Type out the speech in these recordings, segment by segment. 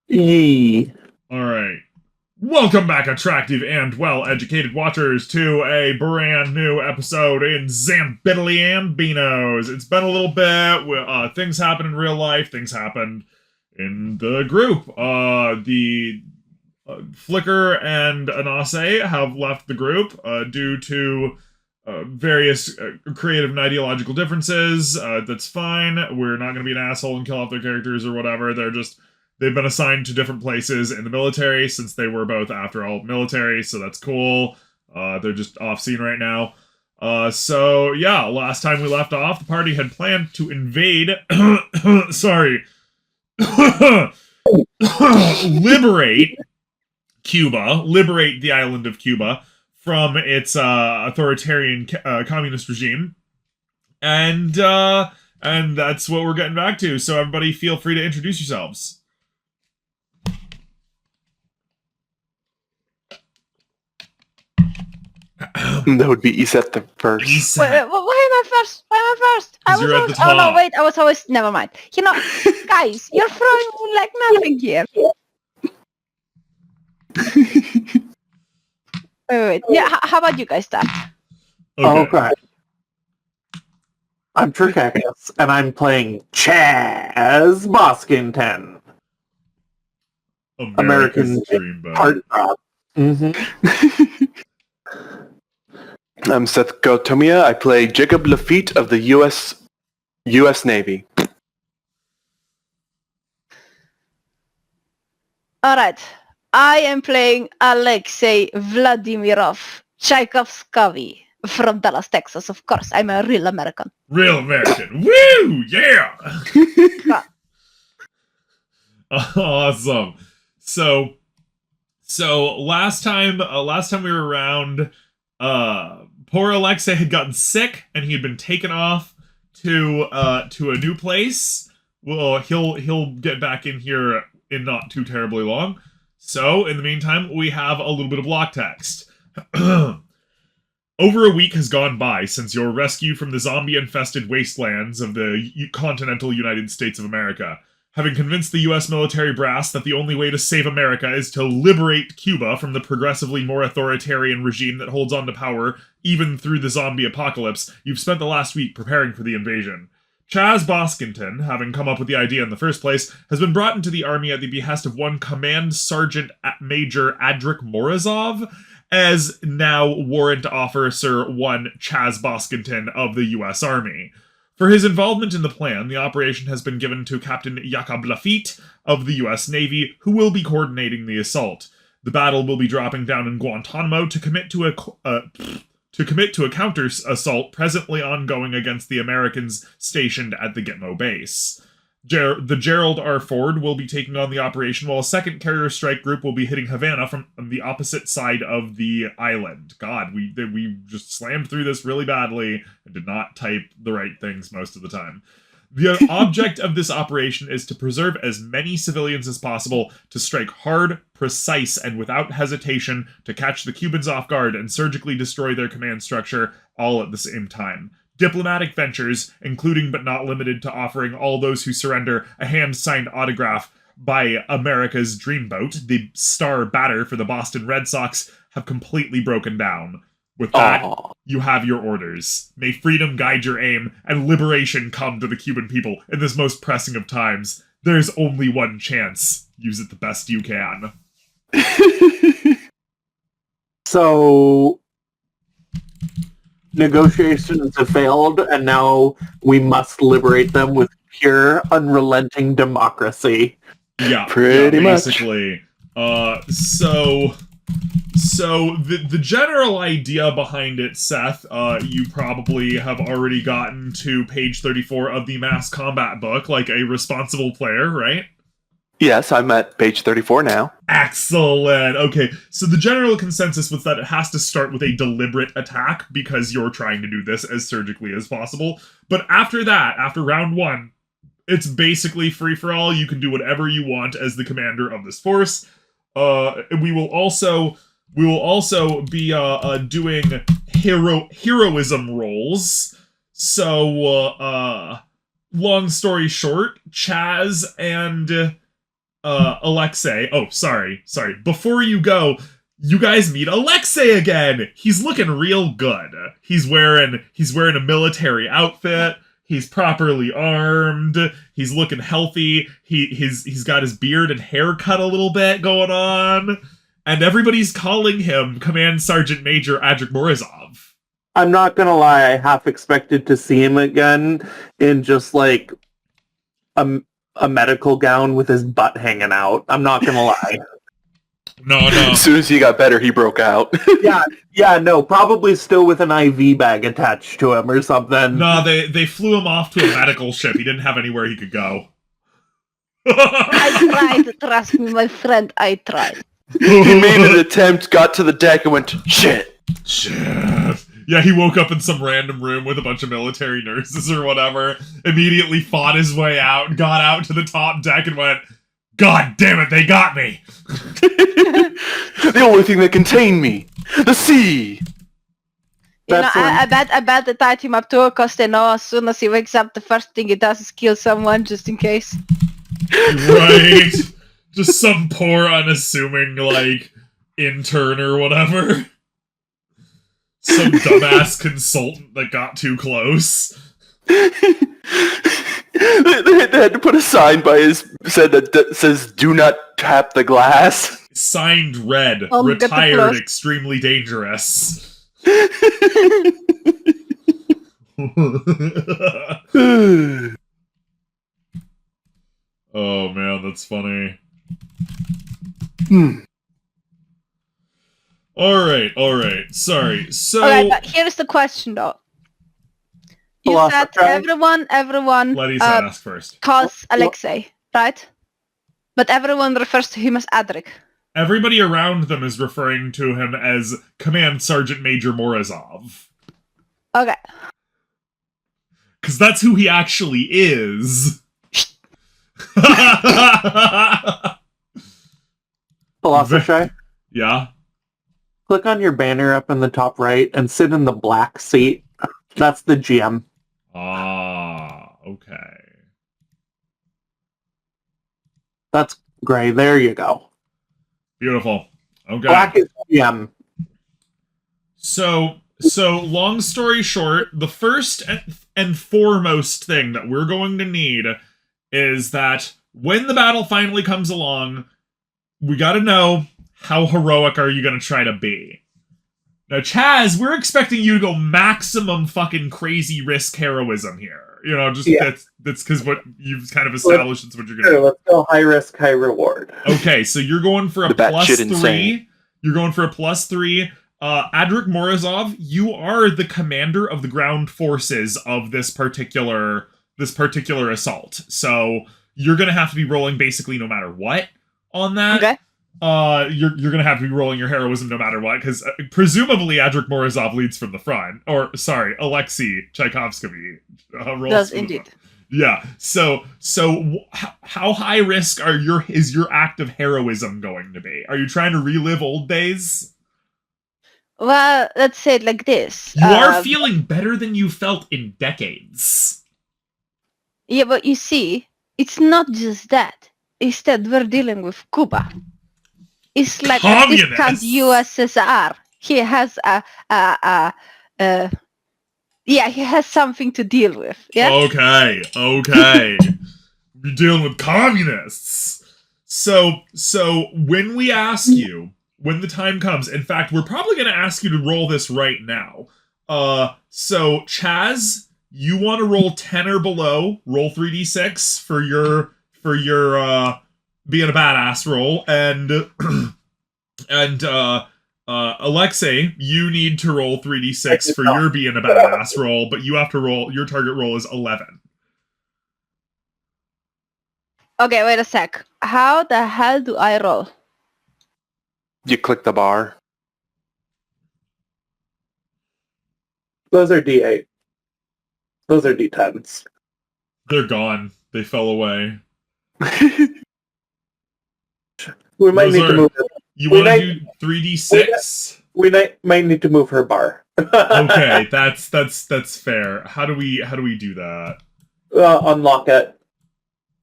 Yee. Alright. Welcome back, attractive and well-educated watchers, to a brand new episode in Zambiddlyambinos. It's been a little bit. Things happen in real life, things happened in the group. Flicker and Anase have left the group due to various creative and ideological differences. That's fine. We're not going to be an asshole and kill off their characters or whatever. They've been assigned to different places in the military since they were both, after all, military, so that's cool. They're just off scene right now. So yeah, last time we left off, the party had planned to invade, liberate Cuba, liberate the island of Cuba from its authoritarian communist regime. And that's what we're getting back to. So everybody feel free to introduce yourselves. That would be Iset the first. Why am I first? I was always... Never mind. You know, guys, you're throwing me like nothing here. Wait. Yeah, how about you guys start? Okay. I'm Tricagus, and I'm playing Chaz Boskington. American heartthrob. I'm Seth Gotomia. I play Jacob Lafitte of the U.S. Navy. Alright. I am playing Alexei Vladimirov Tchaikovsky from Dallas, Texas. Of course, I'm a real American. Real American. Woo! Yeah! Awesome. So last time we were around, poor Alexei had gotten sick and he had been taken off to a new place. Well, he'll get back in here in not too terribly long. So in the meantime, we have a little bit of block text. Over a week has gone by since your rescue from the zombie-infested wastelands of the continental United States of America. Having convinced the U.S. military brass that the only way to save America is to liberate Cuba from the progressively more authoritarian regime that holds on to power even through the zombie apocalypse, you've spent the last week preparing for the invasion. Chaz Boskington, having come up with the idea in the first place, has been brought into the army at the behest of one Command Sergeant Major Adric Morozov as now Warrant Officer 1 Chaz Boskington of the U.S. Army. For his involvement in the plan, the operation has been given to Captain Jacob Lafitte of the U.S. Navy, who will be coordinating the assault. The battle will be dropping down in Guantanamo to commit to a counter-assault presently ongoing against the Americans stationed at the Gitmo base. The Gerald R. Ford will be taking on the operation, while a second carrier strike group will be hitting Havana from the opposite side of the island. God, we just slammed through this really badly and did not type the right things most of the time. The object of this operation is to preserve as many civilians as possible, to strike hard, precise, and without hesitation, to catch the Cubans off guard and surgically destroy their command structure, all at the same time. Diplomatic ventures, including but not limited to offering all those who surrender a hand-signed autograph by America's dreamboat, the star batter for the Boston Red Sox, have completely broken down. With that, you have your orders. May freedom guide your aim, and liberation come to the Cuban people in this most pressing of times. There's only one chance. Use it the best you can. So, negotiations have failed, and now we must liberate them with pure, unrelenting democracy. Yeah, pretty much. Basically. So the general idea behind it, Seth, you probably have already gotten to page 34 of the Mass Combat book, like a responsible player, right? Yes, I'm at page 34 now. Excellent! Okay, so the general consensus was that it has to start with a deliberate attack, because you're trying to do this as surgically as possible. But after that, after round one, it's basically free-for-all. You can do whatever you want as the commander of this force. We will also be doing heroism rolls. So long story short, Chaz and Alexei. Oh, sorry. Before you go, you guys meet Alexei again. He's looking real good. He's wearing a military outfit. He's properly armed. He's looking healthy. He's got his beard and hair cut a little bit going on. And everybody's calling him Command Sergeant Major Adrik Morozov. I'm not gonna lie, I half expected to see him again in just like a medical gown with his butt hanging out. I'm not gonna lie. No. As soon as he got better, he broke out. No, probably still with an IV bag attached to him or something. No, they flew him off to a medical ship. He didn't have anywhere he could go. I tried, trust me, my friend, I tried. He made an attempt, got to the deck, and went, shit. Yeah, he woke up in some random room with a bunch of military nurses or whatever, immediately fought his way out, got out to the top deck and went, God damn it, they got me! The only thing that contained me! The sea! I bet they tied him up too, because they know as soon as he wakes up, the first thing he does is kill someone, just in case. Right! Just some poor, unassuming, like, intern or whatever. Some dumbass consultant that got too close. They had to put a sign by his that says "Do not tap the glass." Signed red. Oh, retired. Extremely dangerous. Oh man, that's funny. Alright. Sorry. So Okay, but here's the question though. You said everyone Letty's ask first. calls Alexei, right? But everyone refers to him as Adrik. Everybody around them is referring to him as Command Sergeant Major Morozov. Okay. Because that's who he actually is. PhilosoShy, Yeah? click on your banner up in the top right and sit in the black seat. That's the GM. Ah, okay. That's gray. There you go. Beautiful. Okay. Black is GM. So long story short, the first and foremost thing that we're going to need is that when the battle finally comes along, we gotta know, how heroic are you gonna try to be? Now, Chaz, we're expecting you to go maximum fucking crazy risk heroism here. You know, just that's because what you've kind of established is what you're gonna do. Let's go high risk, high reward. Okay, so you're going for a +3. Insane. You're going for a +3. Adrik Morozov, you are the commander of the ground forces of this particular assault. So you're gonna have to be rolling basically no matter what on that. Okay. You're gonna have to be rolling your heroism no matter what, because presumably Adrik Morozov leads from the front. Or sorry, Alexei Tchaikovsky Does indeed. Yeah. So how high risk is your act of heroism going to be? Are you trying to relive old days? Well, let's say it like this. You are feeling better than you felt in decades. Yeah, but you see, it's not just that. Instead, we're dealing with Cuba. It's like a discount USSR. He has he has something to deal with. Yeah. Okay. You're dealing with communists. So when we ask you, when the time comes, in fact, we're probably going to ask you to roll this right now. So Chaz, you want to roll 10 or below, roll 3d6 for your being a badass roll, and Alexei, you need to roll 3d6 for your being a badass roll, but you have to roll, your target roll is 11. Okay, wait a sec. How the hell do I roll? You click the bar. Those are D8. Those are D10s. They're gone. They fell away. We might need to move her. You want to do 3d6? We might need to move her bar. Okay, that's fair. How do we do that? Unlock it.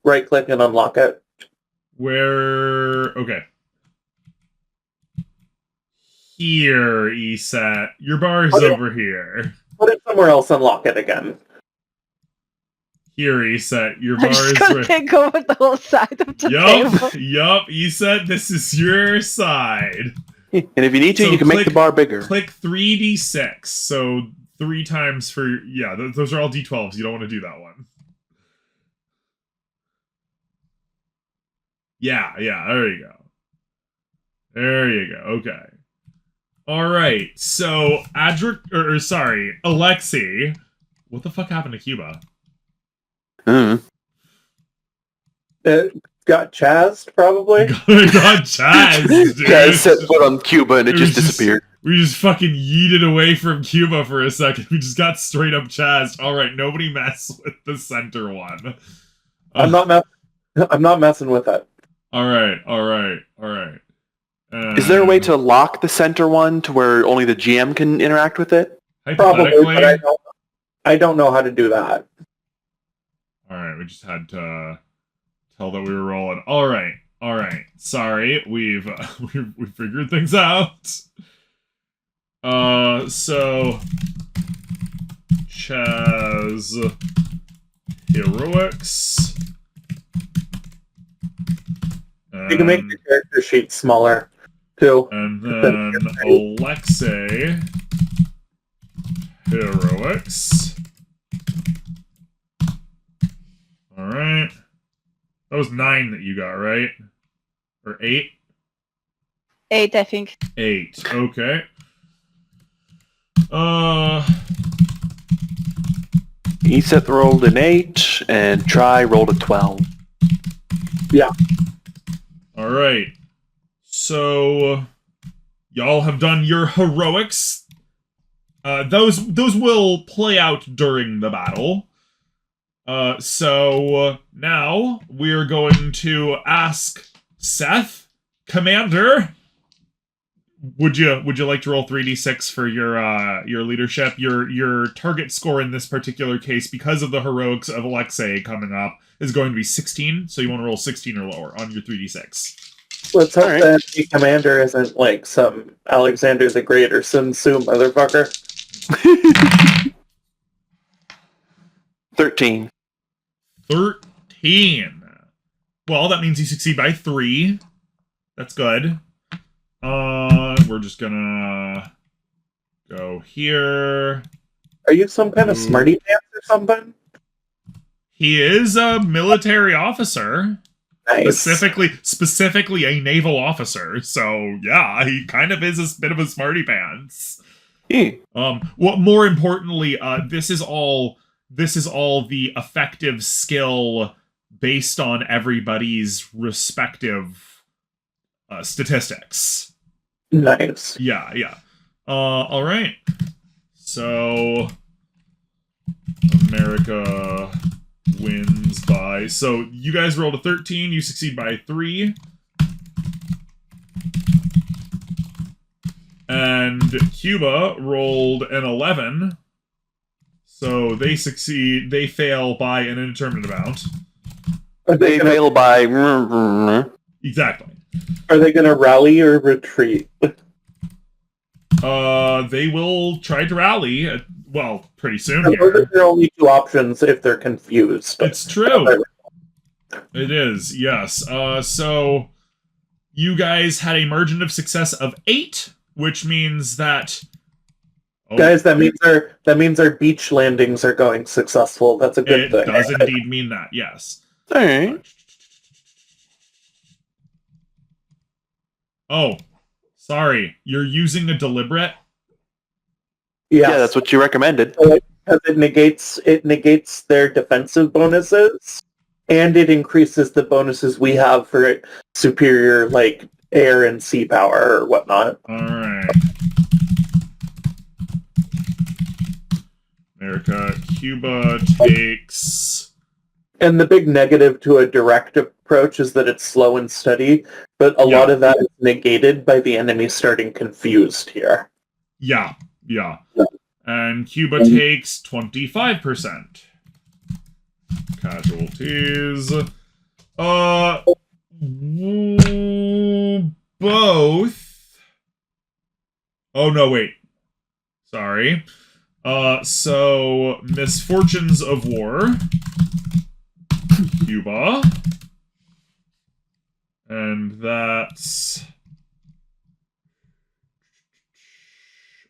Right click and unlock it. Where... Okay. Here, Eset. Your bar is over here. Put it somewhere else and lock it again. Here, Eset. Your I'm bar just is gonna right... take over the whole side of the table. Yup, Eset, this is your side. And if you need to, So you can make the bar bigger. Click 3d6, so 3 times for... Yeah, those are all d12s. You don't want to do that one. Yeah, there you go. There you go, okay. Alright, so, Alexei. What the fuck happened to Cuba? It got chazzed, probably. Got Chaz, dude. Yeah, set foot on Cuba and it just disappeared. We just fucking yeeted away from Cuba for a second. We just got straight up Chaz. Alright, nobody mess with the center one. I'm not messing with it. Alright. Is there a way to lock the center one to where only the GM can interact with it? Probably, but I don't know how to do that. Alright, we just had to tell that we were rolling. Alright. Sorry, we figured things out. So Chaz Heroics. You can make the character sheet smaller, too. And then Alexei Heroics. Alright. That was 9 that you got, right? Or 8? 8, I think. 8, okay. Eset rolled an 8, and Try rolled a 12. Yeah. Alright. So, y'all have done your heroics. Those will play out during the battle. So now we're going to ask Seth, Commander. Would you like to roll 3d6 for your leadership? Your target score in this particular case, because of the heroics of Alexei coming up, is going to be 16. So you want to roll 16 or lower on your 3d6. Let's hope that the commander isn't like some Alexander the Great or Sun Tzu motherfucker. 13. 13. Well, that means you succeed by 3. That's good. We're just gonna go here. Are you some kind of smarty pants or something? He is a military officer. Nice. Specifically a naval officer. So yeah, he kind of is a bit of a smarty pants. What more importantly, this is all the effective skill based on everybody's respective statistics. Nice. Yeah. All right. So America wins by... So you guys rolled a 13. You succeed by 3. And Cuba rolled an 11. So they succeed. They fail by an indeterminate amount. They fail by... Exactly. Are they going to rally or retreat? They will try to rally. Well, pretty soon Those here. are their only 2 options if they're confused. It's true. It is, yes. So you guys had a margin of success of 8, which means that... Oh, guys, that means our beach landings are going successful. That's a good thing. It does indeed mean that, yes. All right. Oh, sorry. You're using a deliberate? Yes. Yeah, that's what you recommended. Because it negates their defensive bonuses, and it increases the bonuses we have for superior, like, air and sea power or whatnot. Alright. America, Cuba takes... And the big negative to a direct approach is that it's slow and steady, but a lot of that is negated by the enemy starting confused here. Yeah. And Cuba takes 25%. Casualties. Both. Oh, no, wait. Sorry. So, Misfortunes of War. Cuba. And that's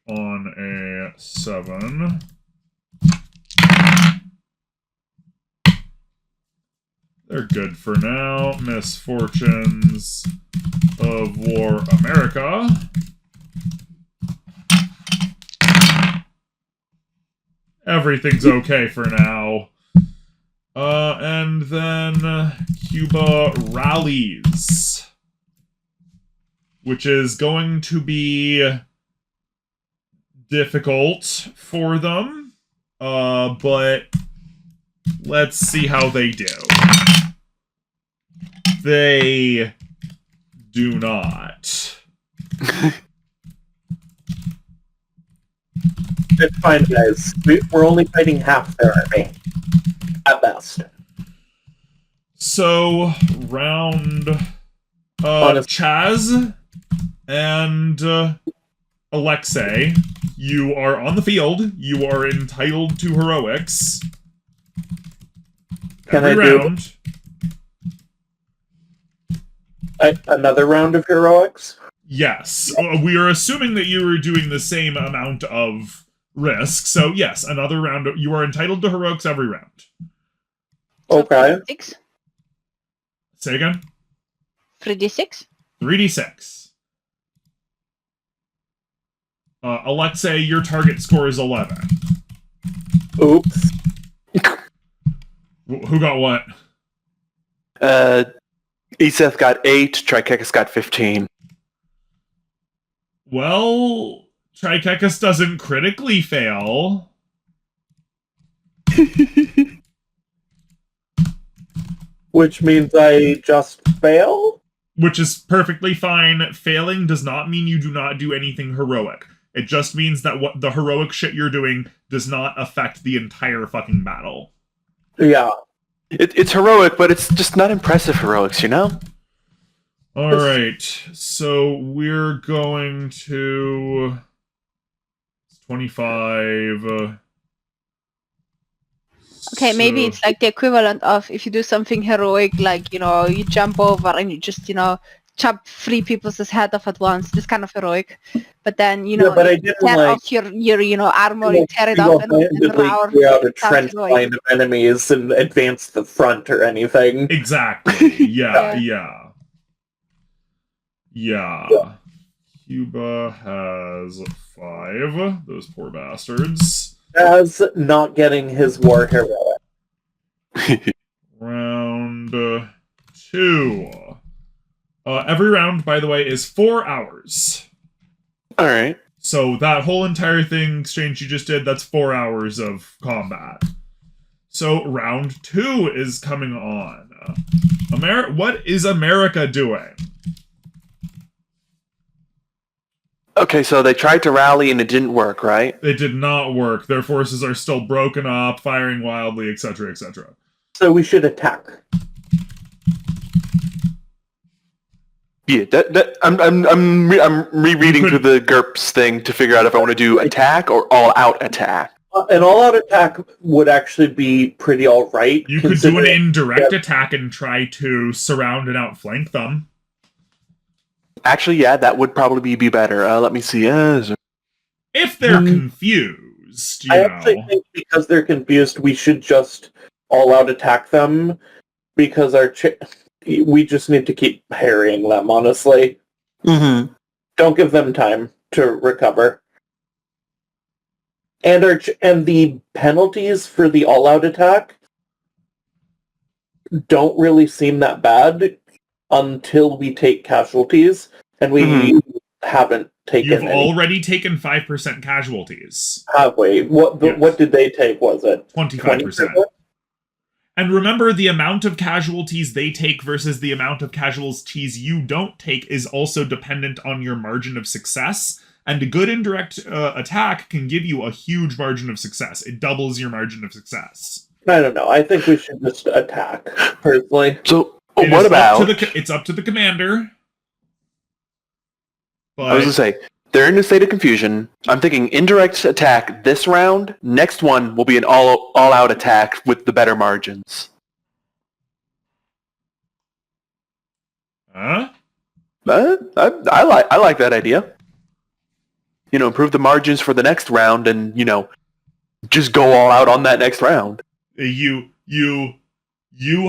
on a 7. They're good for now. Misfortunes of War America. Everything's okay for now. And then Cuba rallies, which is going to be difficult for them, but let's see how they do. They do not. It's fine, guys. We're only fighting half their army. At best. So, round... Chaz and Alexei, you are on the field. You are entitled to heroics. Every round. Another round of heroics? Yes. We are assuming that you are doing the same amount of risk. So, yes, another round. You are entitled to heroics every round. Okay. 3d6? Say again? 3d6? 3d6. Alexei, your target score is 11. Oops. Who got what? Eseth got 8, Trikekis got 15. Well, Trikekis doesn't critically fail. Which means I just fail? Which is perfectly fine. Failing does not mean you do not do anything heroic. It just means that what the heroic shit you're doing does not affect the entire fucking battle. Yeah. It's heroic, but it's just not impressive heroics, you know? Alright, so we're going to... 25... Okay, maybe it's like the equivalent of if you do something heroic, like, you know, you jump over and you just, you know, chop 3 people's head off at once. This kind of heroic. But then, you know, but I you didn't, tear like, off your you know, armor, you tear it off and roar. Clear out a Sounds trench heroic. line of enemies and advance the front or anything. Exactly. Yeah. Cuba has 5. Those poor bastards. As not getting his war heroic. Round 2. Every round, by the way, is 4 hours. Alright. So that whole entire thing exchange you just did, that's 4 hours of combat. So round 2 is coming on. What is America doing? Okay, so they tried to rally and it didn't work, right? It did not work. Their forces are still broken up, firing wildly, etc., etc. So we should attack. Yeah, I'm rereading through the GURPS thing to figure out if I want to do attack or all-out attack. An all-out attack would actually be pretty alright. You could do an indirect attack and try to surround and outflank them. Actually, yeah, that would probably be better. Let me see. If they're confused, you I know. actually think because they're confused, we should just all-out attack them, because we just need to keep harrying them, honestly. Mm-hmm. Don't give them time to recover. And the penalties for the all-out attack don't really seem that bad until we take casualties, and we haven't taken You've any. already taken 5% casualties. Have we? What did they take, was it? 25%. And remember, the amount of casualties they take versus the amount of casualties you don't take is also dependent on your margin of success. And a good indirect attack can give you a huge margin of success. It doubles your margin of success. I don't know. I think we should just attack, personally. So What about... It's up to the commander. But I was going to say, they're in a state of confusion. I'm thinking indirect attack this round. Next one will be an all-out attack with the better margins. Huh? I like that idea. Improve the margins for the next round and, just go all out on that next round. You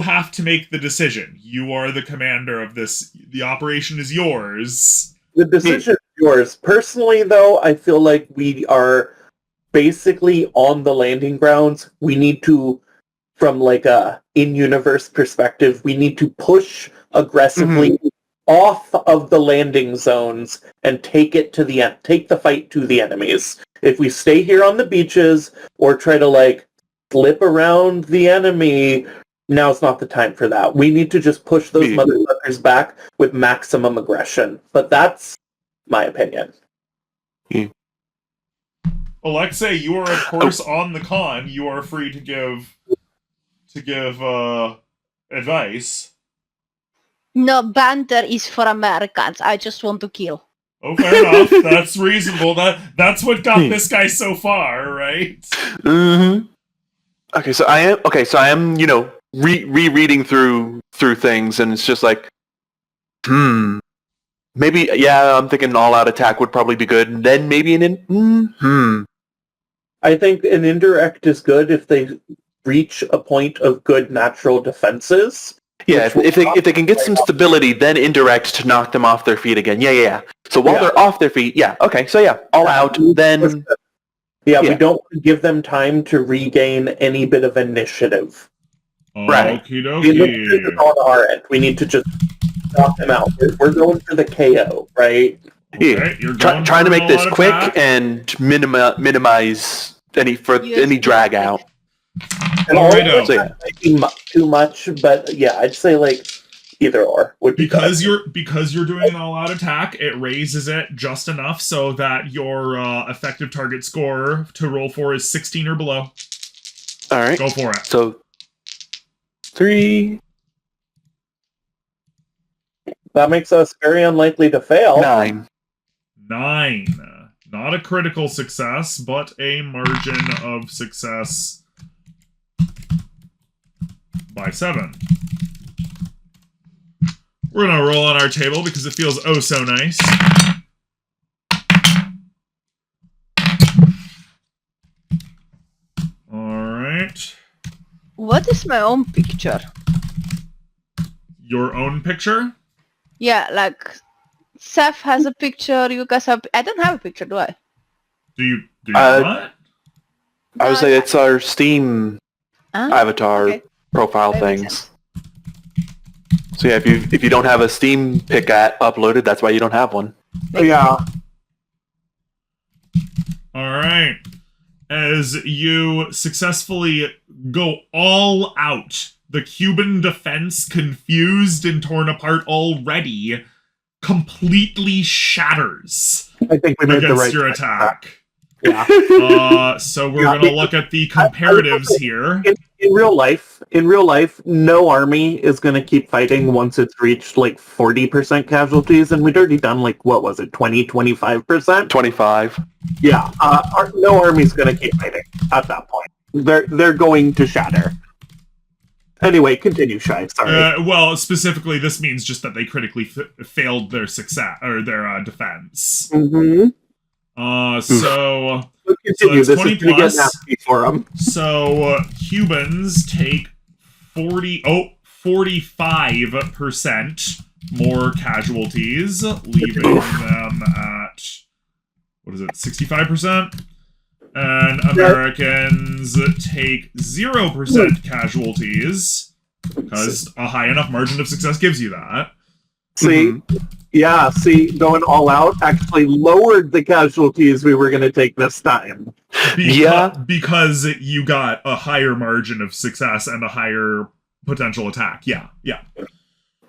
have to make the decision. You are the commander of this. The operation is yours. The decision is yours. Personally, though, I feel like we are basically on the landing grounds. We need to, from like a in-universe perspective, we need to push aggressively off of the landing zones and take the fight to the enemies. If we stay here on the beaches or try to slip around the enemy, now's not the time for that. We need to just push those motherfuckers back with maximum aggression. But that's my opinion. Alexei, you are of course on the con. You are free to give advice. No, banter is for Americans. I just want to kill. Oh, fair enough. That's reasonable. That's what got this guy so far, right? Mm-hmm. Okay, so I am, rereading through things, and it's just like, maybe, yeah, I'm thinking all-out attack would probably be good, and then maybe I think an indirect is good if they reach a point of good natural defenses. Yeah, if they can get some stability, then indirect to knock them off their feet again. Yeah. So while they're off their feet, all out, then... Yeah, we don't give them time to regain any bit of initiative. Right. Okie dokie. On our end. We need to just knock them out. We're going for the KO, right? Okay, you're trying to make this quick and minimize any drag out. And too much, but yeah, I'd say either or would be because you're doing an all-out attack. It raises it just enough so that your effective target score to roll for is 16 or below. All right, go for it. So 3. That makes us very unlikely to fail. 9. Not a critical success, but a margin of success by 7. We're gonna roll on our table because it feels oh so nice. Alright. What is my own picture? Your own picture? Yeah, Seth has a picture, you guys have... I don't have a picture, do I? Do you not? I would say it's our Steam avatar profile that things. So yeah, if you don't have a Steam pic uploaded, that's why you don't have one. Yeah. Alright. As you successfully go all out, the Cuban defense, confused and torn apart already, completely shatters I think we made the right your attack. Yeah. So we're gonna look at the comparatives here. In real life, no army is gonna keep fighting once it's reached 40% casualties, and we'd already done what was it, 20-25%? 25. Yeah. No army's gonna keep fighting at that point. They're going to shatter. Anyway, continue, Shy. Sorry. Well, specifically, this means just that they critically failed their success or their defense. Mm-hmm. So continue. So this 20 is gonna get nasty for them. So Cubans take 45% more casualties, leaving them at 65%. And Americans take 0% casualties, because a high enough margin of success gives you that. See, going all out actually lowered the casualties we were going to take this time. Because you got a higher margin of success and a higher potential attack. Yeah.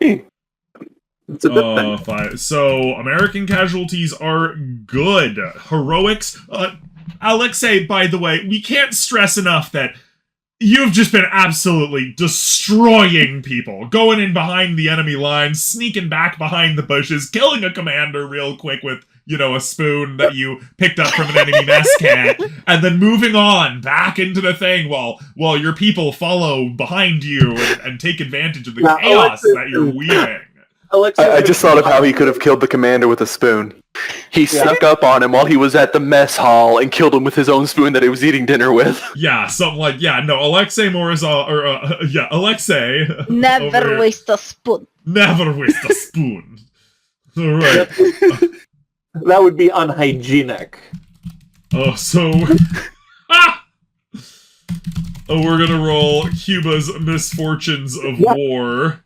It's a good thing. 5. So, American casualties are good. Heroics... Alexei, by the way, we can't stress enough that You've just been absolutely destroying people. Going in behind the enemy lines, sneaking back behind the bushes, killing a commander real quick with, a spoon that you picked up from an enemy mess kit, and then moving on back into the thing while your people follow behind you and take advantage of the chaos that you're weaving. I just thought of how he could have killed the commander with a spoon. He snuck up on him while he was at the mess hall and killed him with his own spoon that he was eating dinner with. Yeah, something like, Alexei Morozov, Alexei. Never waste a spoon. Never waste a spoon. All right. That would be unhygienic. Oh, so... we're gonna roll Cuba's Misfortunes of War.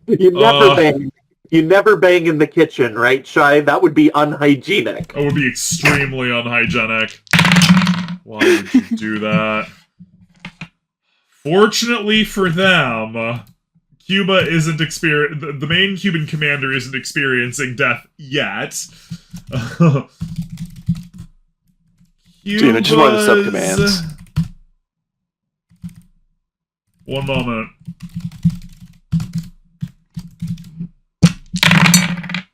You never bang in the kitchen, right, Shy? That would be unhygienic. It would be extremely unhygienic. Why would you do that? Fortunately for them, Cuba isn't the main Cuban commander isn't experiencing death yet. Just one of the sub-commands. One moment.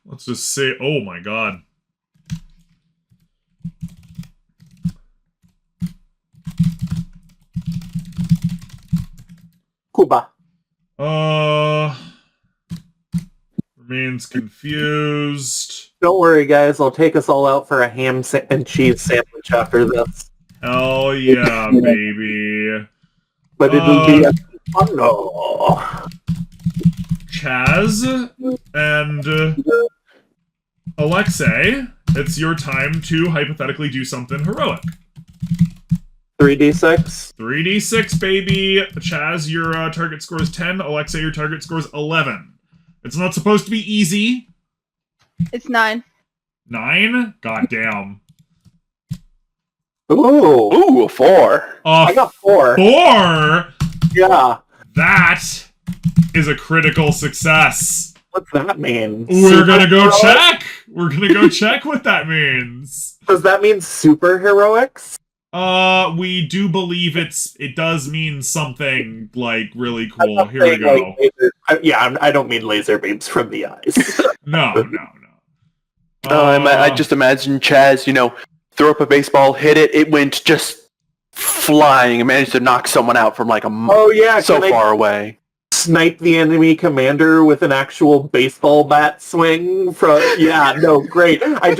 Let's just say, oh my god. Cuba. Remains confused. Don't worry, guys. I'll take us all out for a ham and cheese sandwich after this. Hell yeah, baby. But it'll be fun. No. Chaz and Alexei, it's your time to hypothetically do something heroic. 3d6? 3d6, baby. Chaz, your target score is 10. Alexei, your target score is 11. It's not supposed to be easy. It's 9. 9? Goddamn. Ooh, a 4. I got 4. 4? Yeah. That is a critical success. What's that mean? We're gonna go check. We're gonna go check what that means. Does that mean super heroics? We do believe it does mean something like really cool. Here we go. I don't mean laser beams from the eyes. No. I just imagine Chaz, throw up a baseball, hit it, it went just flying and managed to knock someone out from like so far away. Snipe the enemy commander with an actual baseball bat swing from great. I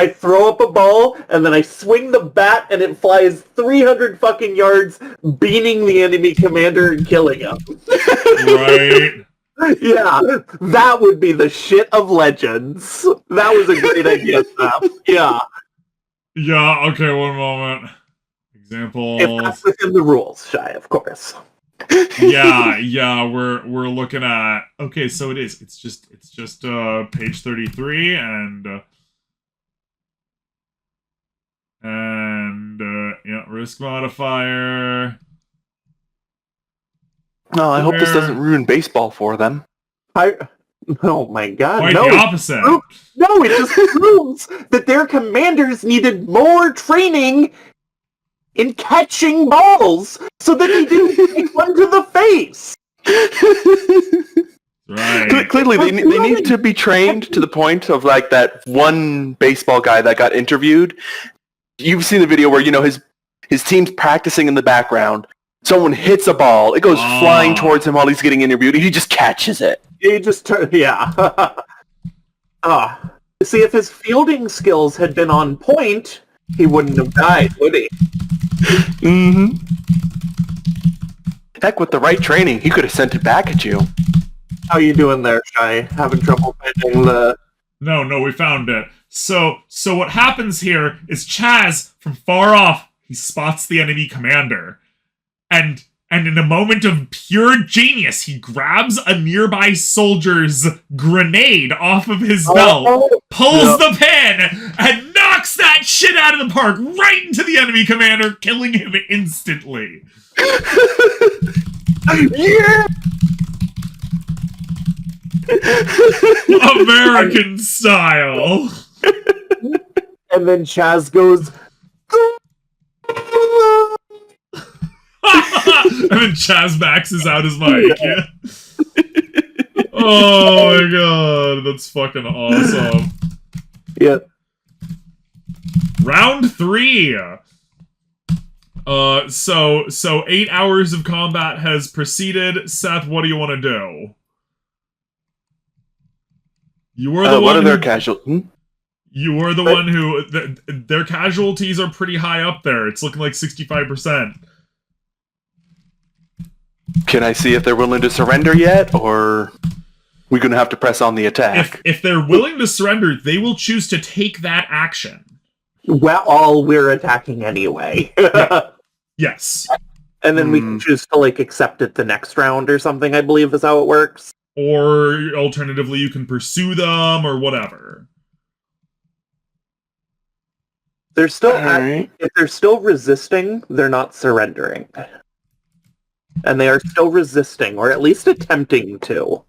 throw up a ball and then I swing the bat and it flies 300 fucking yards, beating the enemy commander and killing him. Right. Yeah, that would be the shit of Legends. That was a great idea, Steph. Yeah. Yeah, okay, one moment. Example. If that's within the rules, Shy, of course. Yeah, we're looking at, okay, so it's just page 33 and risk modifier. No, I hope this doesn't ruin baseball for them. Oh my god, quite no. the opposite. No, it just proves that their commanders needed more training in catching balls so that he didn't take one to the face. Right. Clearly, they need to be trained to the point of like that one baseball guy that got interviewed. You've seen the video where, his team's practicing in the background. Someone hits a ball. It goes flying towards him while he's getting interviewed. And he just catches it. He just see, if his fielding skills had been on point, he wouldn't have died, would he? Mm-hmm. Heck, with the right training, he could have sent it back at you. How you doing there, Shy? Having trouble finding the... No, we found it. So what happens here is Chaz, from far off, he spots the enemy commander. And in a moment of pure genius, he grabs a nearby soldier's grenade off of his belt, pulls the pin, and knocks that shit out of the park right into the enemy commander, killing him instantly. Yeah! American style. And then Chaz goes... And then Chaz maxes out his mic. Yeah. Oh my god, that's fucking awesome. Yep. Round 3. So 8 hours of combat has proceeded. Seth, what do you want to do? You were the one. What are their casualties? You were the one who their casualties are pretty high up there. It's looking like 65%. Can I see if they're willing to surrender yet, or we're gonna have to press on the attack? If they're willing to surrender, they will choose to take that action. Well, we're attacking anyway. Yes. And then we can choose to, like, accept it the next round or something, I believe is how it works. Or alternatively, you can pursue them or whatever. They're still Alright. if they're still resisting, they're not surrendering. And they are still resisting, or at least attempting to.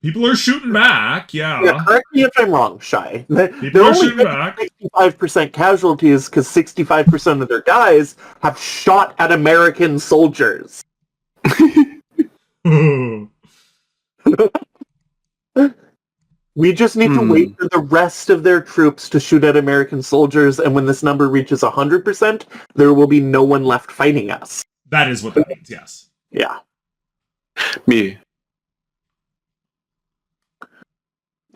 People are shooting back, Yeah, correct me if I'm wrong, Shy. They're People are only shooting back. 65% casualties because 65% of their guys have shot at American soldiers. We just need to wait for the rest of their troops to shoot at American soldiers, and when this number reaches 100%, there will be no one left fighting us. That is what that means, yes. Yeah. Me.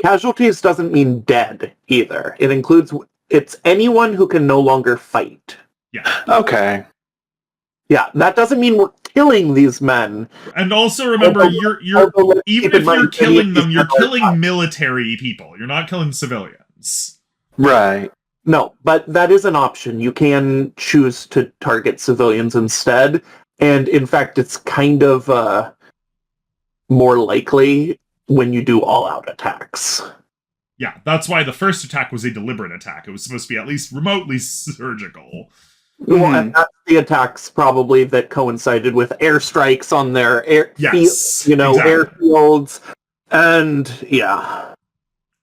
Casualties doesn't mean dead, either. It includes... It's anyone who can no longer fight. Yeah. Okay. Yeah, that doesn't mean we're killing these men. And also remember, you're even if you're killing them, you're killing military people. You're not killing civilians. Right. No, but that is an option. You can choose to target civilians instead. And in fact, it's kind of more likely when you do all-out attacks. Yeah, that's why the first attack was a deliberate attack. It was supposed to be at least remotely surgical. Well, and that's the attacks probably that coincided with airstrikes on their airfields, and yeah,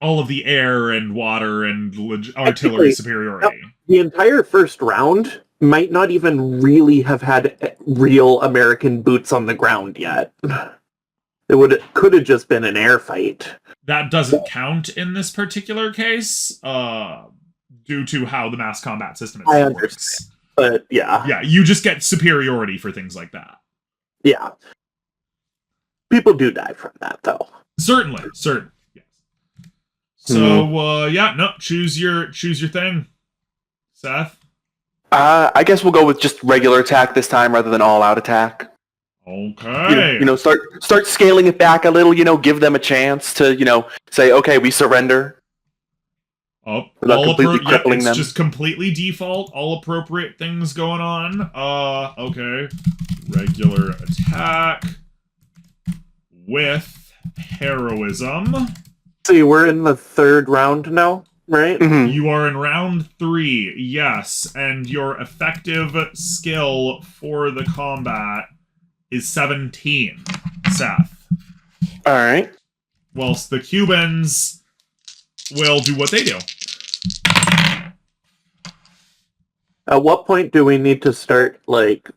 all of the air and water and artillery superiority. The entire first round might not even really have had real American boots on the ground yet. Could have just been an air fight. That doesn't count in this particular case, due to how the mass combat system works. But yeah. Yeah, you just get superiority for things like that. Yeah. People do die from that, though. Certainly. Yes. So, choose your thing, Seth. I guess we'll go with just regular attack this time rather than all-out attack. Okay. Start scaling it back a little. Give them a chance to say, okay, we surrender. Without completely crippling them. Just completely default. All appropriate things going on. Okay. Regular attack with heroism. See, we're in the third round now, right? Mm-hmm. You are in round 3, yes, and your effective skill for the combat is 17, Seth. All right. Whilst the Cubans will do what they do. At what point do we need to start,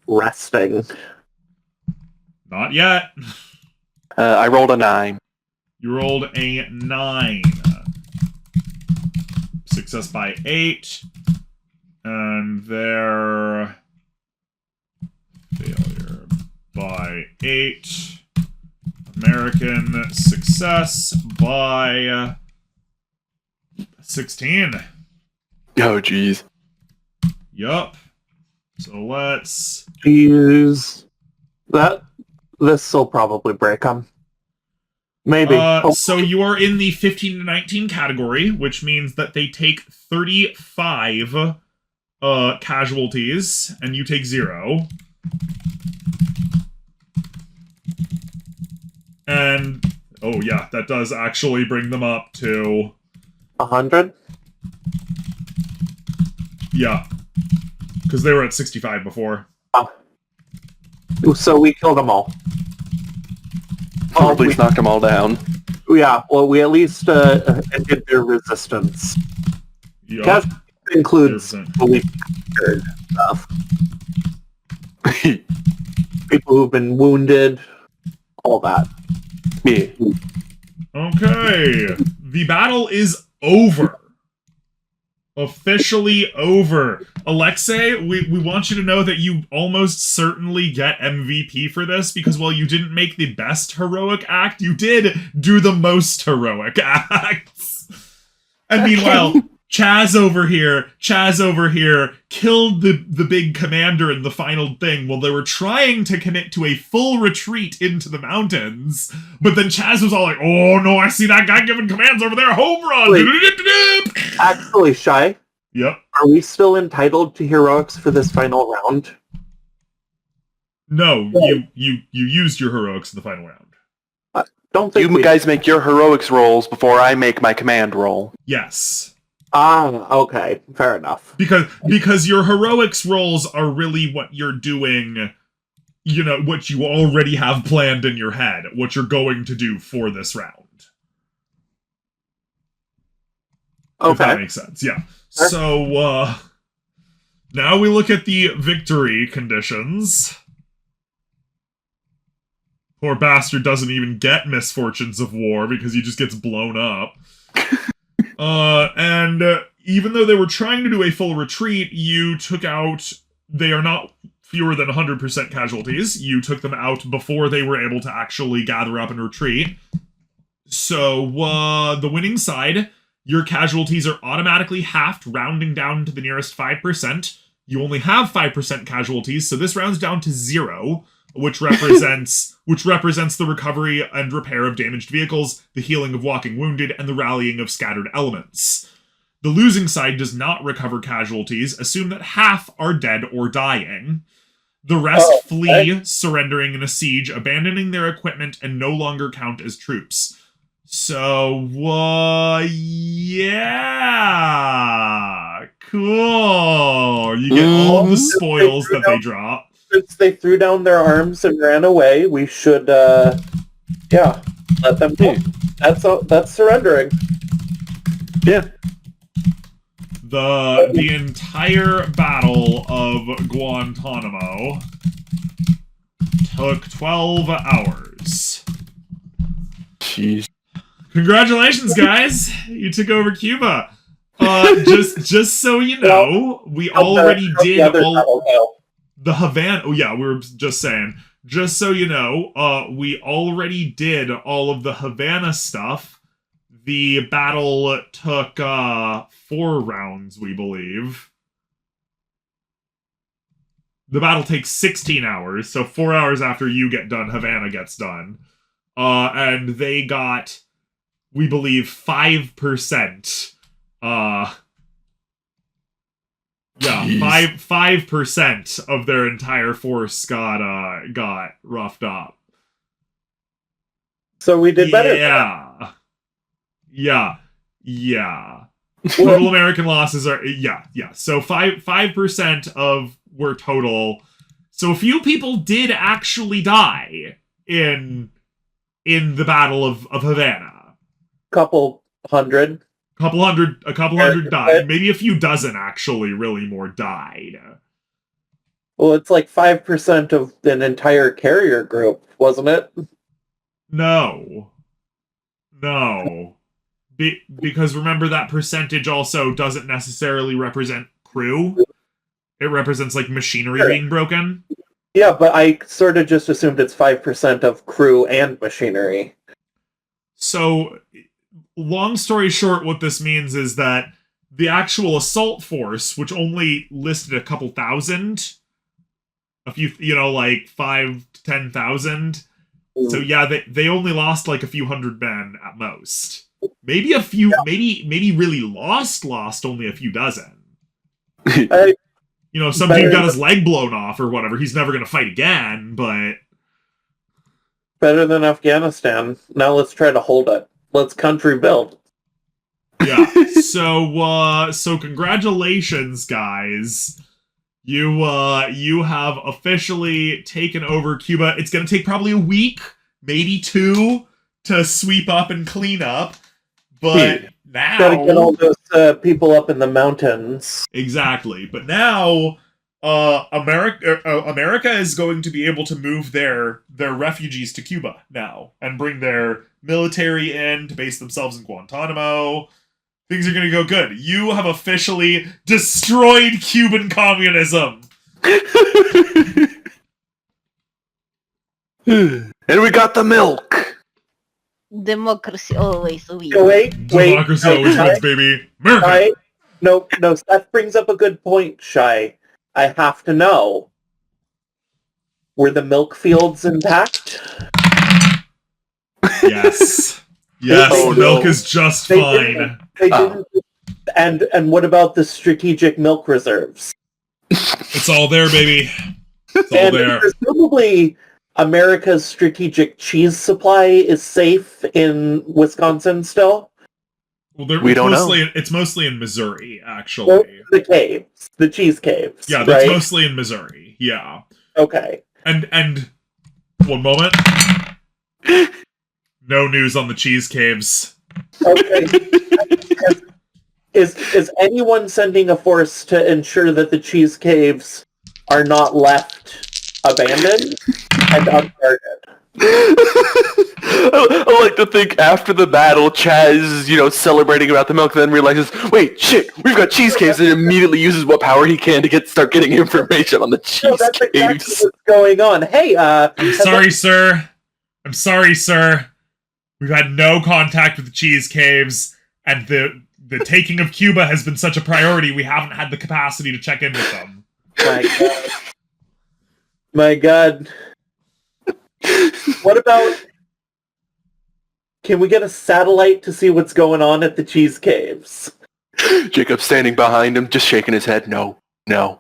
resting? Not yet. I rolled a 9. You rolled a 9. Success by 8. And their failure by 8. American success by 16. Oh, jeez. Yup. So let's... Jeez. This will probably break them. Maybe. So you are in the 15 to 19 category, which means that they take 35 casualties, and you take 0. And, oh yeah, that does actually bring them up to... 100? Yeah. Because they were at 65 before. So we killed them all. Please knock them all down. Yeah, well, we at least ended their resistance. Yep. That includes the weak stuff. People who've been wounded, all that. Yeah. Okay. The battle is over. Officially over. Alexei, we want you to know that you almost certainly get MVP for this, because while you didn't make the best heroic act, you did do the most heroic acts. And meanwhile, Chaz over here killed the big commander in the final thing while they were trying to commit to a full retreat into the mountains. But then Chaz was all like, oh no, I see that guy giving commands over there, home run! Actually, Shy, Yep. are we still entitled to heroics for this final round? No, you used your heroics in the final round. Don't think You guys make your heroics rolls before I make my command roll. Yes. Okay, fair enough. Because your heroics rolls are really what you're doing, you know, what you already have planned in your head, what you're going to do for this round. Okay. If that makes sense, yeah. So, now we look at the victory conditions. Poor bastard doesn't even get misfortunes of war because he just gets blown up. And even though they were trying to do a full retreat, you took out... They are not fewer than 100% casualties. You took them out before they were able to actually gather up and retreat. So, the winning side, your casualties are automatically halved, rounding down to the nearest 5%. You only have 5% casualties, so this rounds down to 0, which represents the recovery and repair of damaged vehicles, the healing of walking wounded, and the rallying of scattered elements. The losing side does not recover casualties. Assume that half are dead or dying. The rest flee, surrendering in a siege, abandoning their equipment, and no longer count as troops. So, yeah, cool. You get all the spoils that they drop. Since they threw down their arms and ran away, we should, yeah, let them go. That's surrendering. Yeah. The entire Battle of Guantanamo took 12 hours. Jeez. Congratulations, guys! You took over Cuba. Just so you know, we already did all the Havana. Oh yeah, we were just saying. Just so you know, we already did all of the Havana stuff. The battle took 4 rounds, we believe. The battle takes 16 hours, so 4 hours after you get done, Havana gets done. And they got, we believe, 5%. Yeah, 5% of their entire force got roughed up. So we did better. Yeah. Total American losses are So 5% of were total. So a few people did actually die in the Battle of Havana. A couple hundred died. Maybe a few dozen actually really more died. Well, it's like 5% of an entire carrier group, wasn't it? No. Because remember, that percentage also doesn't necessarily represent crew. It represents, like, machinery being broken. Yeah, but I sort of just assumed it's 5% of crew and machinery. So, long story short, what this means is that the actual assault force, which only listed a couple thousand, a few, like 5 to 10,000. So yeah, they only lost like a few hundred men at most. Maybe a few, maybe really lost only a few dozen. Some dude got his leg blown off or whatever. He's never going to fight again, but... Better than Afghanistan. Now let's try to hold it. Let's country build. Yeah, so congratulations, guys. You have officially taken over Cuba. It's going to take probably a week, maybe 2, to sweep up and clean up. But now... Gotta get all those people up in the mountains. Exactly. But now, America is going to be able to move their refugees to Cuba now and bring their military in to base themselves in Guantanamo. Things are going to go good. You have officially destroyed Cuban communism. And we got the milk. Democracy always wins. Wait. Democracy always wins, baby. America. Shy? No, Seth brings up a good point, Shy. I have to know. Were the milk fields intact? Yes. Yes, Oh, the milk no. is just They fine. They didn't. And what about the strategic milk reserves? It's all there, baby. It's all And there. presumably America's strategic cheese supply is safe in Wisconsin still? Well, We don't know. It's mostly in Missouri, actually. The caves. The cheese caves. Yeah, that's right? mostly in Missouri. Yeah. Okay. And one moment. No news on the cheese caves. Okay. Is anyone sending a force to ensure that the cheese caves are not left abandoned and unguarded? I like to think after the battle, Chaz is, celebrating about the milk, then realizes, wait, shit, we've got cheese caves, and immediately uses what power he can to start getting information on the cheese No, that's exactly caves. what's going on. Hey, I'm sorry, sir. I'm sorry, sir. We've had no contact with the cheese caves, and the taking of Cuba has been such a priority, we haven't had the capacity to check in with them. My God. What about... Can we get a satellite to see what's going on at the cheese caves? Jacob standing behind him, just shaking his head, no. As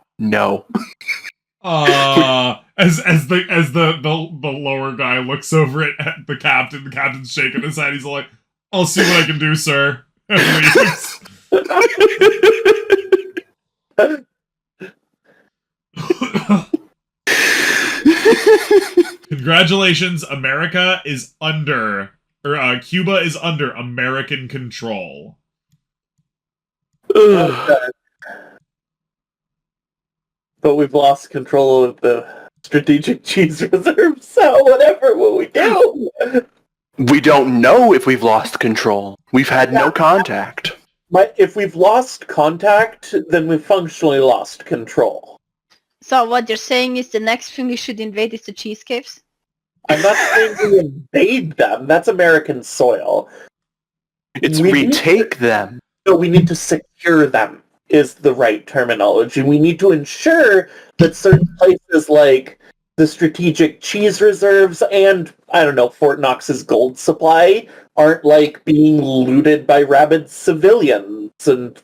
the lower guy looks over at the captain's shaking his head, he's like, I'll see what I can do, sir. And leaves. Congratulations, Cuba is under American control. But we've lost control of the strategic cheese reserves, so whatever will we do? We don't know if we've lost control. We've had no contact. If we've lost contact, then we've functionally lost control. So what you're saying is the next thing we should invade is the cheese caves? I'm not saying we invade them. That's American soil. It's We retake them. No, we need to secure them, is the right terminology. We need to ensure that certain places like the strategic cheese reserves and, I don't know, Fort Knox's gold supply aren't, being looted by rabid civilians. And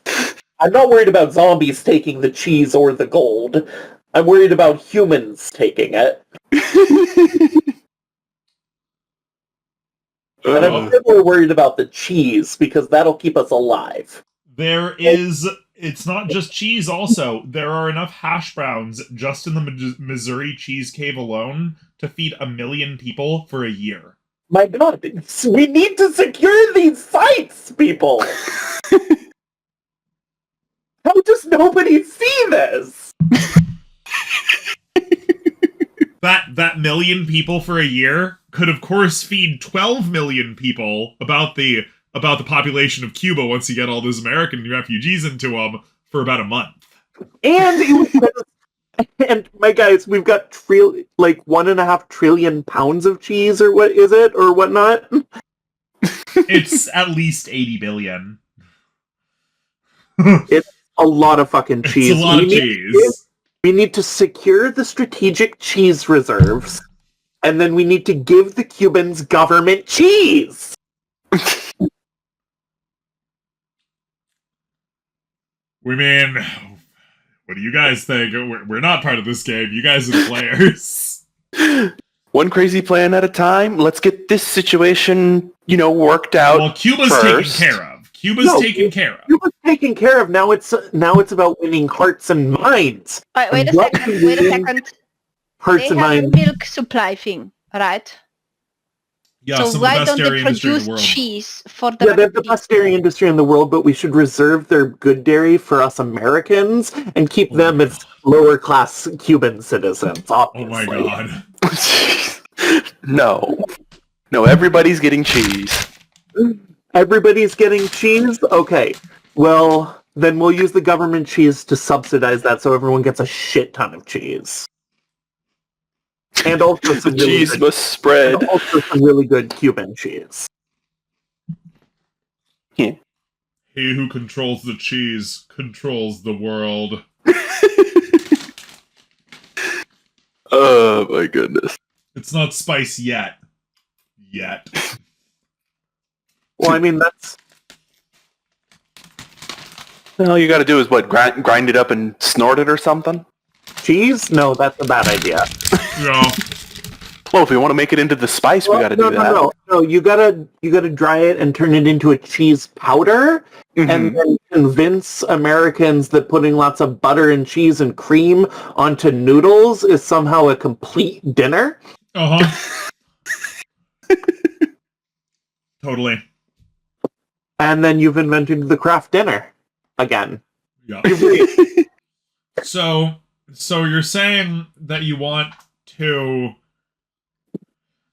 I'm not worried about zombies taking the cheese or the gold. I'm worried about humans taking it. And I'm more worried about the cheese, because that'll keep us alive. It's not just cheese also. There are enough hash browns just in the Missouri cheese cave alone to feed 1 million people for a year. My God, we need to secure these sites, people! How does nobody see this? That 1 million people for a year could, of course, feed 12 million people, about the population of Cuba, once you get all those American refugees into them, for about a month. And my guys, we've got 1.5 trillion pounds of cheese, or what is it, or whatnot? It's at least 80 billion. It's a lot of fucking cheese. It's a lot of cheese. We need to secure the strategic cheese reserves, and then we need to give the Cubans government cheese! We mean, what do you guys think? We're not part of this game. You guys are the players. One crazy plan at a time. Let's get this situation, worked out. Well, Cuba's first. taken care of. Cuba's taken care of. Cuba's taken care of. Now it's about winning hearts and minds. Wait a second. Hearts They and have a minds. milk supply thing, right? Yeah, So some why of the best don't they dairy industry in produce the world. cheese for Yeah, the they have the best dairy industry in the world, but we should reserve their good dairy for us Americans and keep Oh them my as lower class Cuban citizens, Oh obviously. my god. No. No, everybody's getting cheese. Everybody's getting cheese? Okay. Well, then we'll use the government cheese to subsidize that so everyone gets a shit ton of cheese. And also The some really cheese good, must spread. and also some really good Cuban cheese. Yeah. He who controls the cheese controls the world. Oh my goodness. It's not spice yet. Yet. Well, I mean, that's... All you gotta do is, what, grind it up and snort it or something? Cheese? No, that's a bad idea. Yeah. Well, if we want to make it into the spice, we gotta do that. No, you gotta dry it and turn it into a cheese powder, and then convince Americans that putting lots of butter and cheese and cream onto noodles is somehow a complete dinner. Uh-huh. Totally. And then you've invented the craft dinner again. Yeah. So you're saying that you want to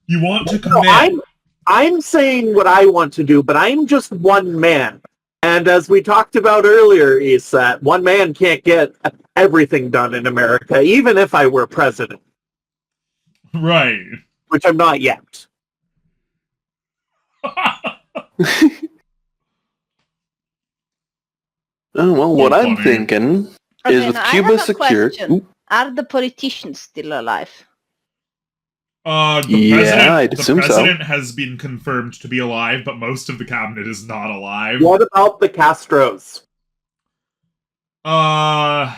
commit. No, I'm saying what I want to do, but I'm just one man. And as we talked about earlier, is that one man can't get everything done in America, even if I were president, Right. which I'm not yet. Oh, well, what You're I'm funny. thinking is with now I Cuba have a secured... question. Are the politicians still alive? The Yeah, president, I'd the assume so. president has been confirmed to be alive, but most of the cabinet is not alive. What about the Castros? What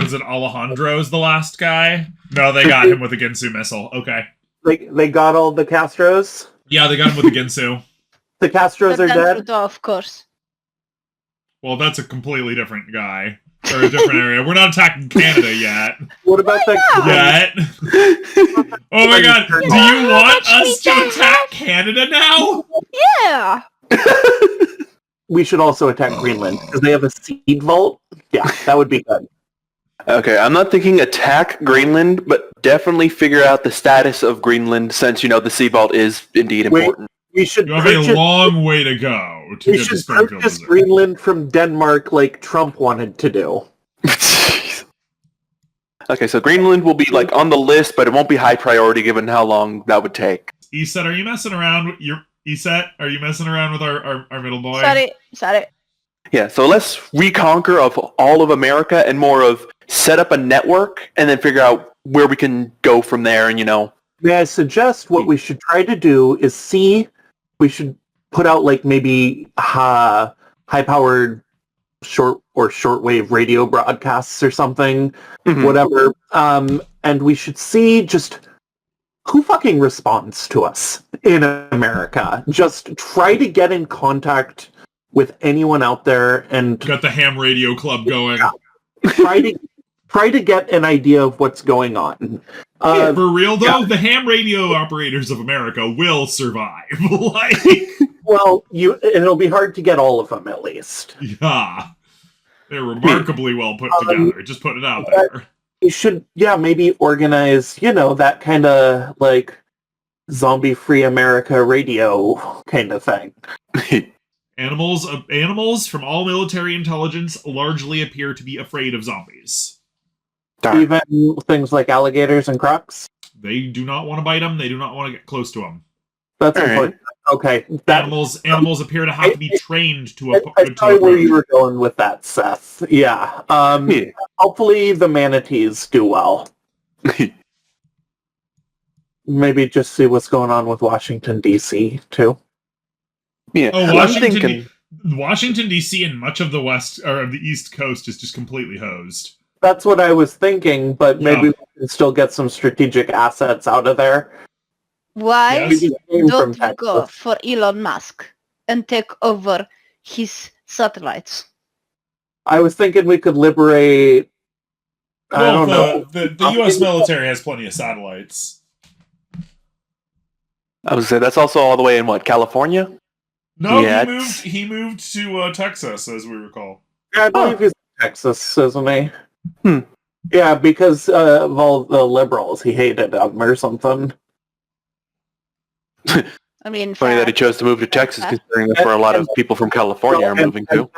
is it? Alejandro's the last guy? No, they got him with a Ginsu missile. Okay. They got all the Castros? Yeah, they got him with a Ginsu. The Castros are President dead? Trudeau, of course. Well, that's a completely different guy. Or a different area. We're not attacking Canada yet. What about that? Yet. Oh my god, do you want us to attack Canada now? Yeah. We should also attack Greenland, because they have a seed vault. Yeah, that would be good. Okay, I'm not thinking attack Greenland, but definitely figure out the status of Greenland since, the sea vault is indeed important. We should You have purchase, a long way to go to we get to should Springfield, purchase Missouri. Greenland from Denmark like Trump wanted to do. Okay, so Greenland will be on the list, but it won't be high priority given how long that would take. Eset, are you messing around with are you messing around with our middle boy? Sorry. Yeah, so let's reconquer of all of America and more of set up a network and then figure out where we can go from there and, May I suggest what we should try to do is we should put out maybe high-powered shortwave radio broadcasts or something, whatever. And we should see just who fucking responds to us in America. Just try to get in contact with anyone out there and Got the ham radio club going. try to get an idea of what's going on. For real though, the ham radio operators of America will survive. Well, it'll be hard to get all of them at least. Yeah. They're remarkably well put together. Just put it out there. You should, maybe organize, that kind of zombie-free America radio kind of thing. Animals from all military intelligence largely appear to be afraid of zombies. Darn. Even things like alligators and crocs. They do not want to bite them. They do not want to get close to them. That's All right. important. Okay. Animals appear to have to be trained to I saw where you were going with that, Seth. Yeah. Hopefully the manatees do well. Maybe just see what's going on with Washington, D.C., too. Yeah. Oh, I'm thinking... Washington D.C. and much of the west or of the East Coast is just completely hosed. That's what I was thinking, but maybe we can still get some strategic assets out of there. Why Yes. don't we go for Elon Musk and take over his satellites? I was thinking we could liberate... I don't know. The U.S. military has plenty of satellites. I was say that's also all the way in what, California? No, Yeah, he moved to Texas, as we recall. Yeah, I believe he's in Texas, isn't he? Hmm. Yeah, because of all the liberals, he hated them or something. I mean, Funny that he facts. chose to move to Texas, considering that's where a lot of people from California are moving to.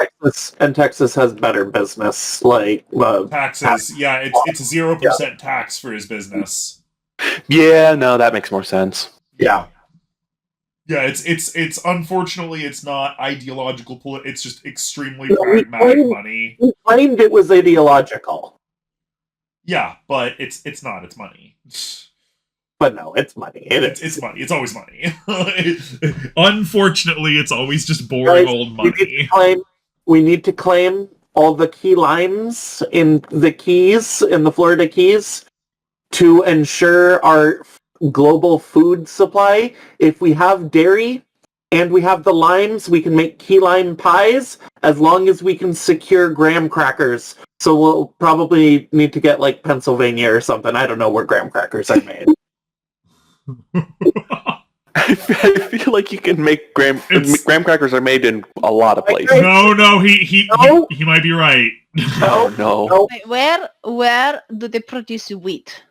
Texas has better business, Taxes. Yeah, it's 0% tax for his business. Yeah, no, that makes more sense. Yeah. Yeah, it's unfortunately it's not ideological. It's just extremely No, pragmatic money. He claimed it was ideological. Yeah, but it's not. It's money. But no, it's money. It's money. It's always money. Unfortunately, it's always just boring old money. We need to claim all the key lines in the Keys, in the Florida Keys, to ensure our global food supply. If we have dairy and we have the limes, we can make key lime pies as long as we can secure graham crackers. So we'll probably need to get like Pennsylvania or something. I don't know where graham crackers are made. I feel like you can make graham crackers are made in a lot of places. No, he might be right. No. Wait, where do they produce wheat?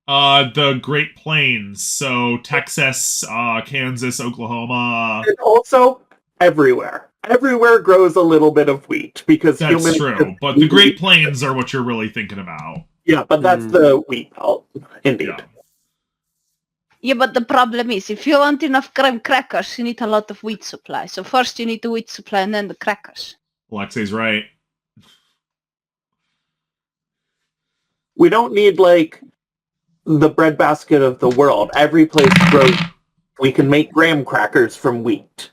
The Great Plains, so Texas, Kansas, Oklahoma. And also everywhere. Everywhere grows a little bit of wheat because that's true. But the Great Plains are what you're really thinking about. Yeah, but that's the wheat belt, indeed. Yeah. Yeah, but the problem is, if you want enough graham crackers, you need a lot of wheat supply. So first you need the wheat supply and then the crackers. Alexei's right. We don't need, like, the breadbasket of the world. Every place grows. We can make graham crackers from wheat.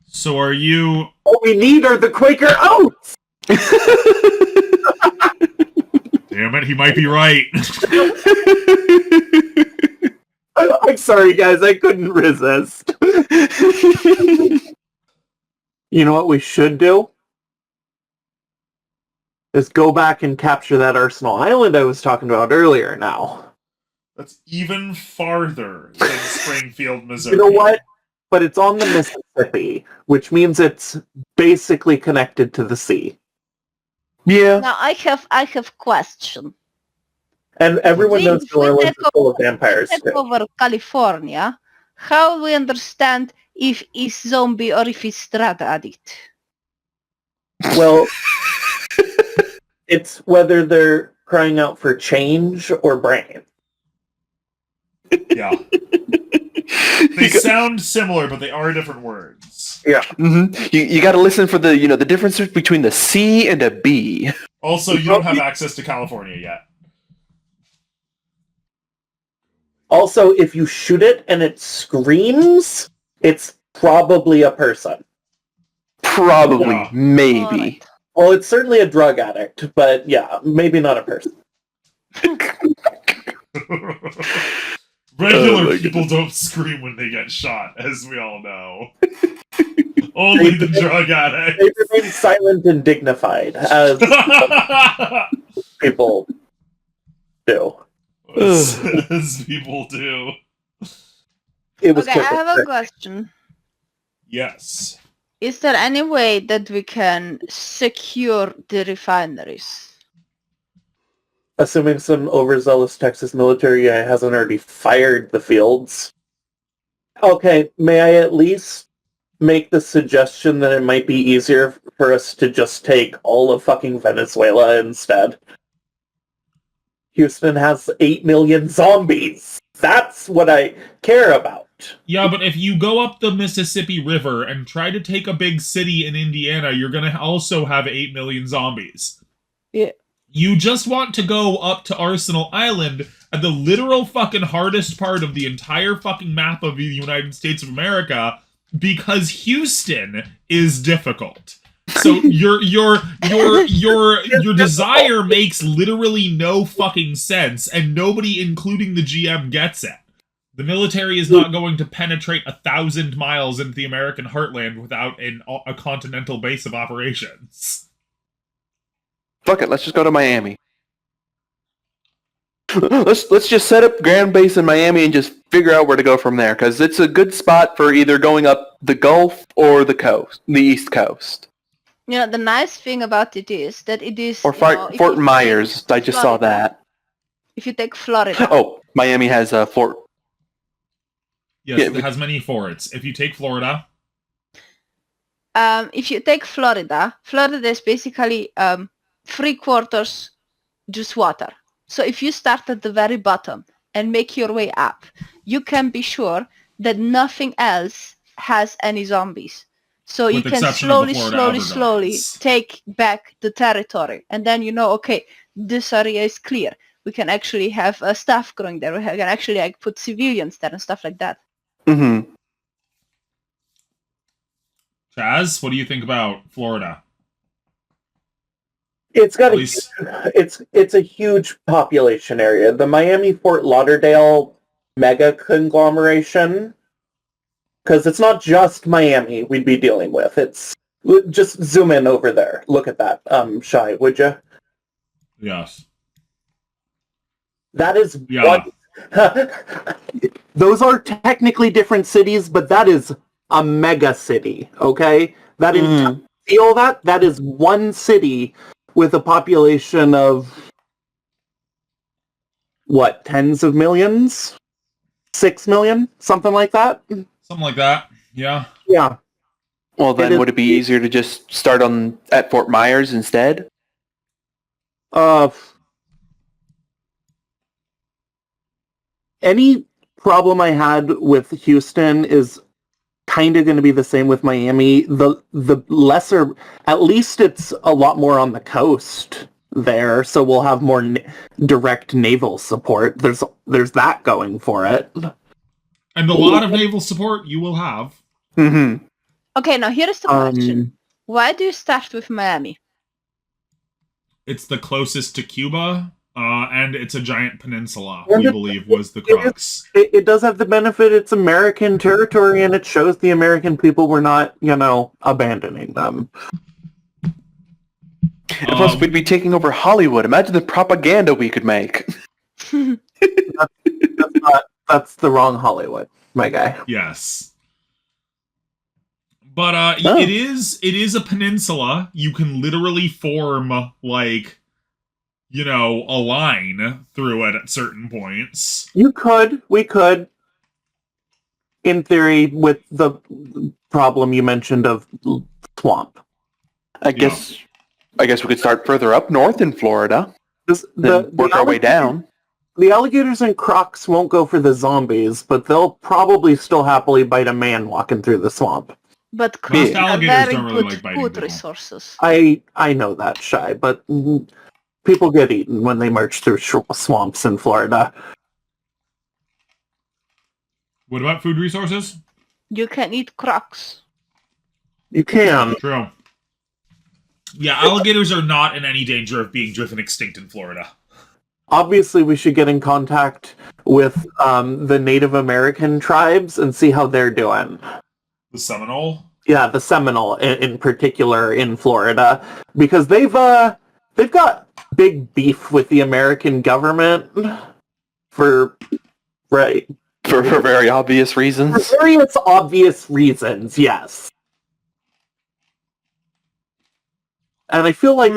So are you... All we need are the Quaker oats! Damn it, he might be right. I'm sorry, guys. I couldn't resist. You know what we should do? Is go back and capture that Arsenal Island I was talking about earlier now. That's even farther than Springfield, Missouri. You know what? But it's on the Mississippi, which means it's basically connected to the sea. Yeah. Now I have question. And everyone knows New Orleans is full of vampires. Take over California. How we understand if it's zombie or if it's drug addict? Well, it's whether they're crying out for change or brain. Yeah. They sound similar, but they are different words. Yeah. Mm-hmm. You got to listen for the the difference between the C and a B. Also, you don't have access to California yet. Also, if you shoot it and it screams, it's probably a person. Probably, Yeah. maybe. Alright. Well, it's certainly a drug addict, but yeah, maybe not a person. Regular people don't scream when they get shot, as we all know. Only the drug addict. They remain silent and dignified, as people do. As people do. It was Okay, I have a question. Yes. Is there any way that we can secure the refineries? Assuming some overzealous Texas military guy hasn't already fired the fields. Okay, may I at least make the suggestion that it might be easier for us to just take all of fucking Venezuela instead? Houston has 8 million zombies. That's what I care about. Yeah, but if you go up the Mississippi River and try to take a big city in Indiana, you're gonna also have 8 million zombies. Yeah. You just want to go up to Arsenal Island, and the literal fucking hardest part of the entire fucking map of the United States of America, because Houston is difficult. So your desire makes literally no fucking sense, and nobody, including the GM, gets it. The military is not going to penetrate 1,000 miles into the American heartland without a continental base of operations. Fuck it, let's just go to Miami. Let's just set up ground base in Miami and just figure out where to go from there, because it's a good spot for either going up the Gulf or the coast, the East Coast. The nice thing about it is that it is... Or Fort Myers. I just saw that. If you take Florida... Oh, Miami has a fort. Yes, it has many forts. If you take Florida... if you take Florida is basically 3/4 just water. So if you start at the very bottom and make your way up, you can be sure that nothing else has any zombies. So you can slowly take back the territory. And then okay, this area is clear. We can actually have stuff growing there. We can actually put civilians there and stuff like that. Mm-hmm. Chaz, what do you think about Florida? It's got it's a huge population area. The Miami Fort Lauderdale mega conglomeration, because it's not just Miami we'd be dealing with. It's just zoom in over there. Look at that, Shy, would you? Yes. That is one. Those are technically different cities, but that is a mega city. Okay, that is feel that that is one city with a population of what, tens of millions, 6 million, something like that. Something like that. Yeah. Yeah. Well, then would it be easier to just start at Fort Myers instead? Any problem I had with Houston is kind of going to be the same with Miami. The lesser, at least it's a lot more on the coast there, so we'll have more direct naval support. There's that going for it. And a lot of naval support you will have. Mm-hmm. Okay, now here's the question. Why do you start with Miami? It's the closest to Cuba, and it's a giant peninsula, we believe was the crux. It does have the benefit it's American territory, and it shows the American people were not, abandoning them. And plus, we'd be taking over Hollywood. Imagine the propaganda we could make. That's the wrong Hollywood, my guy. Yes. But it is a peninsula. You can literally form, a line through it at certain points. We could, in theory, with the problem you mentioned of swamp. I guess we could start further up north in Florida. Then work our way down. The alligators and crocs won't go for the zombies, but they'll probably still happily bite a man walking through the swamp. But crocs are very good food people. resources. I know that, Shy, but people get eaten when they march through swamps in Florida. What about food resources? You can eat crocs. You can. True. Yeah, alligators are not in any danger of being driven extinct in Florida. Obviously, we should get in contact with the Native American tribes and see how they're doing. The Seminole? Yeah, the Seminole in particular in Florida, because they've got big beef with the American government for very obvious reasons. For various obvious reasons, yes. And I feel like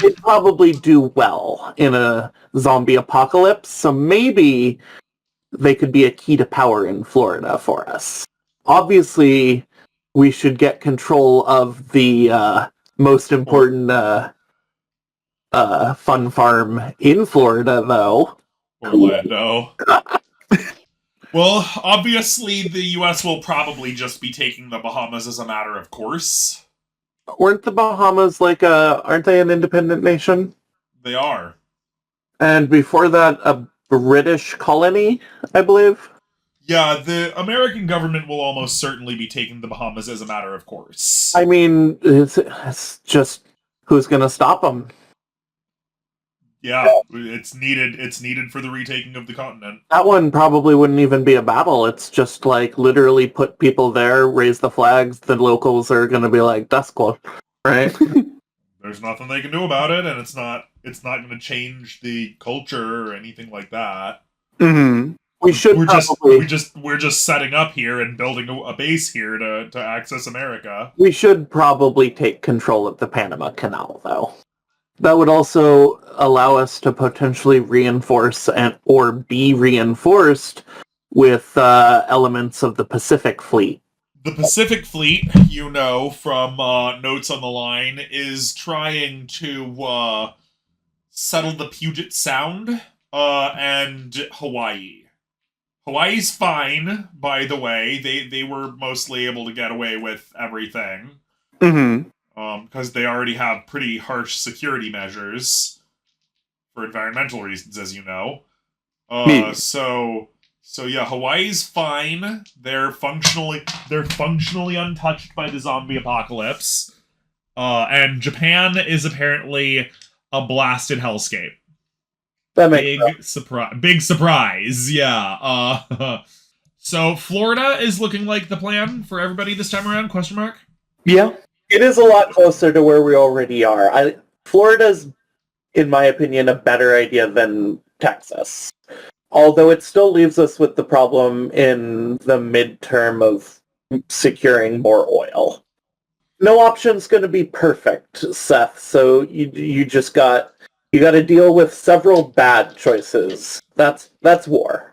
they'd probably do well in a zombie apocalypse, so maybe they could be a key to power in Florida for us. Obviously, we should get control of the most important fun farm in Florida, though. Orlando. Well, obviously, the U.S. will probably just be taking the Bahamas as a matter of course. Weren't the Bahamas aren't they an independent nation? They are. And before that, a British colony, I believe? Yeah, the American government will almost certainly be taking the Bahamas as a matter of course. I mean, it's just, who's going to stop them? Yeah, it's needed for the retaking of the continent. That one probably wouldn't even be a battle. It's just literally put people there, raise the flags, the locals are going to be like, that's cool, right? There's nothing they can do about it, and it's not It's not going to change the culture or anything like that. Mm-hmm. We should We're just setting up here and building a base here to access America. We should probably take control of the Panama Canal, though. That would also allow us to potentially reinforce or be reinforced with elements of the Pacific Fleet. The Pacific Fleet, you know, from Notes on the Line, is trying to settle the Puget Sound and Hawaii. Hawaii's fine, by the way. They were mostly able to get away with everything. Mm-hmm. Because they already have pretty harsh security measures for environmental reasons, as you know. So yeah, Hawaii's fine. They're functionally untouched by the zombie apocalypse. And Japan is apparently a blasted hellscape. That makes Big surprise, yeah. So Florida is looking like the plan for everybody this time around? Question mark? Yeah. It is a lot closer to where we already are. Florida's, in my opinion, a better idea than Texas. Although it still leaves us with the problem in the midterm of securing more oil. No option's going to be perfect, Seth, so you just got... You got to deal with several bad choices. That's war.